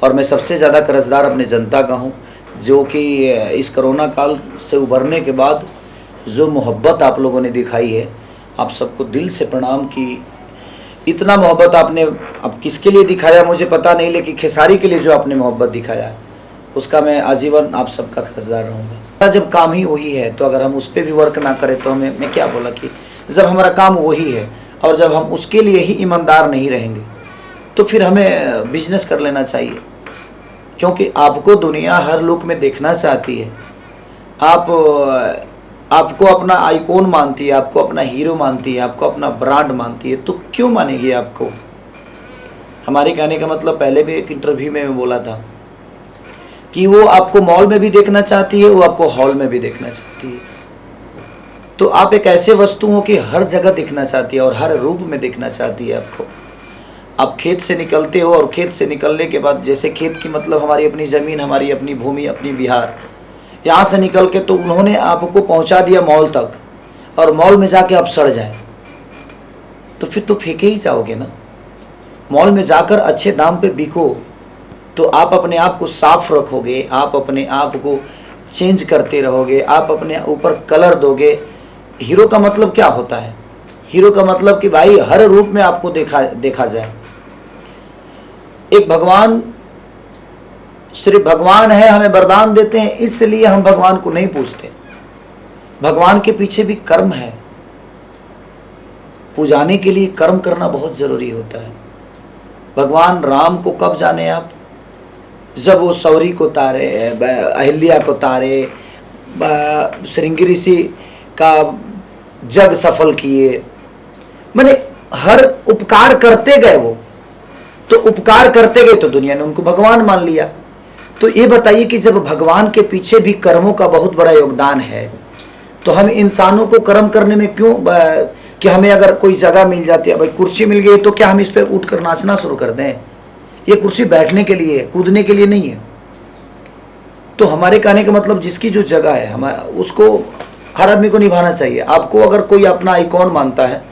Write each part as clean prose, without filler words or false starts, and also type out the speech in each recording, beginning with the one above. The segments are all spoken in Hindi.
और मैं सबसे ज़्यादा कर्जदार अपने जनता का हूँ, जो कि इस कोरोना काल से उभरने के बाद जो मोहब्बत आप लोगों ने दिखाई है, आप सबको दिल से प्रणाम कि इतना मोहब्बत आपने अब किसके लिए दिखाया मुझे पता नहीं, लेकिन खेसारी के लिए जो आपने मोहब्बत दिखाया उसका मैं आजीवन आप सबका कर्जदार रहूँगा। जब काम ही वही है तो अगर हम उस पर भी वर्क ना करें तो हमें, मैं क्या बोला कि जब हमारा काम वही है और जब हम उसके लिए ही ईमानदार नहीं रहेंगे तो फिर हमें बिजनेस कर लेना चाहिए, क्योंकि आपको दुनिया हर लुक में देखना चाहती है। आपको अपना आइकॉन मानती है, आपको अपना हीरो मानती है, आपको अपना ब्रांड मानती है, तो क्यों मानेगी आपको। हमारे कहने का मतलब पहले भी एक इंटरव्यू में मैं बोला था कि वो आपको मॉल में भी देखना चाहती है, वो आपको हॉल में भी देखना चाहती है। तो आप एक ऐसे वस्तु हो कि हर जगह देखना चाहती है और हर रूप में देखना चाहती है आपको। आप खेत से निकलते हो और खेत से निकलने के बाद, जैसे खेत की मतलब हमारी अपनी ज़मीन, हमारी अपनी भूमि, अपनी बिहार, यहाँ से निकल के तो उन्होंने आपको पहुँचा दिया मॉल तक, और मॉल में जाके आप सड़ जाए तो फिर तो फेंके ही जाओगे ना। मॉल में जाकर अच्छे दाम पे बिको तो आप अपने आप को साफ रखोगे, आप अपने आप को चेंज करते रहोगे, आप अपने ऊपर कलर दोगे। हीरो का मतलब क्या होता है? हीरो का मतलब कि भाई हर रूप में आपको देखा जाए। एक भगवान, सिर्फ भगवान है, हमें वरदान देते हैं, इसलिए हम भगवान को नहीं पूजते। भगवान के पीछे भी कर्म है, पूजाने के लिए कर्म करना बहुत जरूरी होता है। भगवान राम को कब जाने आप? जब वो सौरी को तारे, अहिल्या को तारे, श्रृंगी ऋषि का जग सफल किए, माने हर उपकार करते गए वो, तो उपकार करते गए तो दुनिया ने उनको भगवान मान लिया। तो ये बताइए कि जब भगवान के पीछे भी कर्मों का बहुत बड़ा योगदान है तो हम इंसानों को कर्म करने में क्यों कि हमें अगर कोई जगह मिल जाती है, भाई कुर्सी मिल गई तो क्या हम इस पर उठकर नाचना शुरू कर दें? ये कुर्सी बैठने के लिए है, कूदने के लिए नहीं है। तो हमारे कहने का मतलब जिसकी जो जगह है हमारा, उसको हर आदमी को निभाना चाहिए। आपको अगर कोई अपना आइकॉन मानता है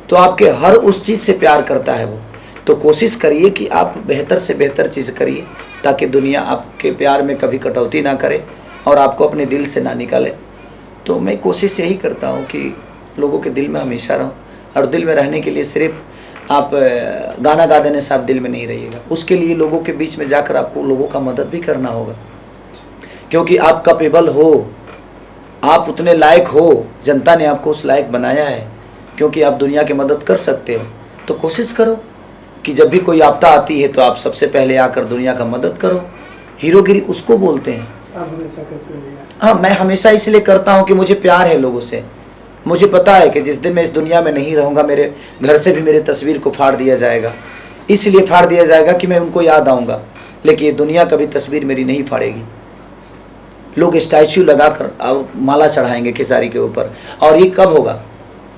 तो आपके हर उस चीज़ से प्यार करता है वो, तो कोशिश करिए कि आप बेहतर से बेहतर चीज़ करिए ताकि दुनिया आपके प्यार में कभी कटौती ना करे और आपको अपने दिल से ना निकाले। तो मैं कोशिश यही करता हूँ कि लोगों के दिल में हमेशा रहूँ, और दिल में रहने के लिए सिर्फ आप गाना गा देने से आप दिल में नहीं रहिएगा। उसके लिए लोगों के बीच में जाकर आपको लोगों का मदद भी करना होगा, क्योंकि आप कैपेबल हो, आप उतने लायक हो, जनता ने आपको उस लायक बनाया है, क्योंकि आप दुनिया की मदद कर सकते हो। तो कोशिश करो कि जब भी कोई आपदा आती है तो आप सबसे पहले आकर दुनिया का मदद करो। हीरोगिरी उसको बोलते हैं। आप हमेशा करते हैं? हाँ, मैं हमेशा इसलिए करता हूँ कि मुझे प्यार है लोगों से। मुझे पता है कि जिस दिन मैं इस दुनिया में नहीं रहूँगा, मेरे घर से भी मेरे तस्वीर को फाड़ दिया जाएगा। इसलिए फाड़ दिया जाएगा कि मैं उनको याद आऊँगा, लेकिन ये दुनिया कभी तस्वीर मेरी नहीं फाड़ेगी। लोग स्टैचू लगाकर और माला चढ़ाएंगे खेसारी के ऊपर, और ये कब होगा?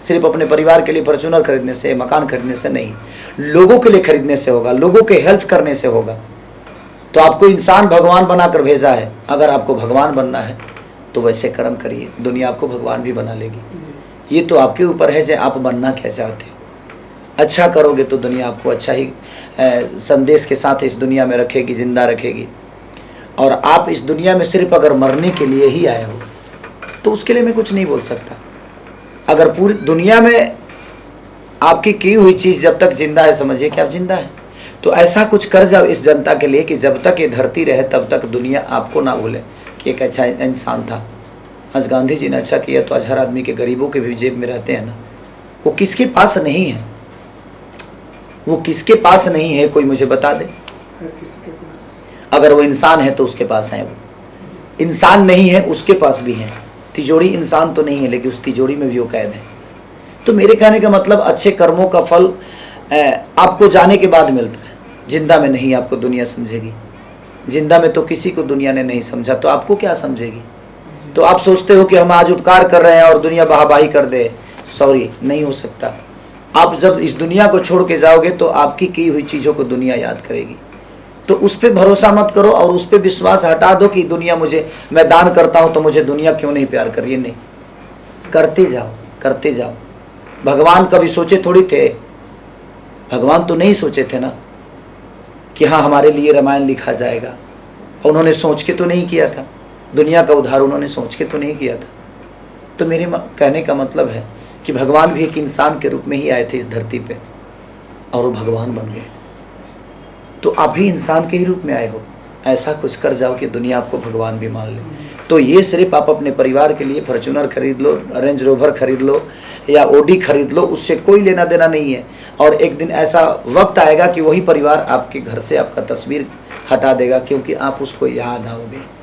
सिर्फ अपने परिवार के लिए फॉर्च्यूनर खरीदने से, मकान खरीदने से नहीं, लोगों के लिए खरीदने से होगा, लोगों के हेल्प करने से होगा। तो आपको इंसान भगवान बनाकर भेजा है, अगर आपको भगवान बनना है तो वैसे कर्म करिए, दुनिया आपको भगवान भी बना लेगी। ये तो आपके ऊपर है कि आप बनना क्या चाहते हो। अच्छा करोगे तो दुनिया आपको अच्छा ही संदेश के साथ इस दुनिया में रखेगी, जिंदा रखेगी। और आप इस दुनिया में सिर्फ अगर मरने के लिए ही आए हो तो उसके लिए मैं कुछ नहीं बोल सकता। अगर पूरी दुनिया में आपकी की हुई चीज़ जब तक जिंदा है, समझिए कि आप जिंदा है। तो ऐसा कुछ कर जाओ इस जनता के लिए कि जब तक ये धरती रहे तब तक दुनिया आपको ना भूले कि एक अच्छा इंसान था। आज गांधी जी ने अच्छा किया तो आज हर आदमी के, गरीबों के भी जेब में रहते हैं ना। वो किसके पास नहीं है? वो किसके पास नहीं है, कोई मुझे बता दे। हर किसी के पास। अगर वो इंसान है तो उसके पास है, वो इंसान नहीं है उसके पास भी है। तिजोरी इंसान तो नहीं है, लेकिन उस तिजोरी में भी वो कैद है। तो मेरे कहने का मतलब अच्छे कर्मों का फल आपको जाने के बाद मिलता है, जिंदा में नहीं आपको दुनिया समझेगी। जिंदा में तो किसी को दुनिया ने नहीं समझा, तो आपको क्या समझेगी? तो आप सोचते हो कि हम आज उपकार कर रहे हैं और दुनिया वाहवाही कर दे। सॉरी, नहीं हो सकता। आप जब इस दुनिया को छोड़ के जाओगे तो आपकी की हुई चीज़ों को दुनिया याद करेगी। तो उस पर भरोसा मत करो और उस पर विश्वास हटा दो कि दुनिया मैं दान करता हूँ तो मुझे दुनिया क्यों नहीं प्यार कर रही है। नहीं, करते जाओ, करते जाओ। भगवान कभी सोचे थोड़ी थे, भगवान तो नहीं सोचे थे ना कि हाँ हमारे लिए रामायण लिखा जाएगा। उन्होंने सोच के तो नहीं किया था, दुनिया का उद्धार उन्होंने सोच के तो नहीं किया था। तो मेरे कहने का मतलब है कि भगवान भी एक इंसान के रूप में ही आए थे इस धरती पे और वो भगवान बन गए। तो आप भी इंसान के ही रूप में आए हो, ऐसा कुछ कर जाओ कि दुनिया आपको भगवान भी मान ले। तो ये सिर्फ आप अपने परिवार के लिए फॉर्च्यूनर खरीद लो, रेंज रोवर खरीद लो या ओडी खरीद लो, उससे कोई लेना देना नहीं है। और एक दिन ऐसा वक्त आएगा कि वही परिवार आपके घर से आपका तस्वीर हटा देगा, क्योंकि आप उसको याद आओगे।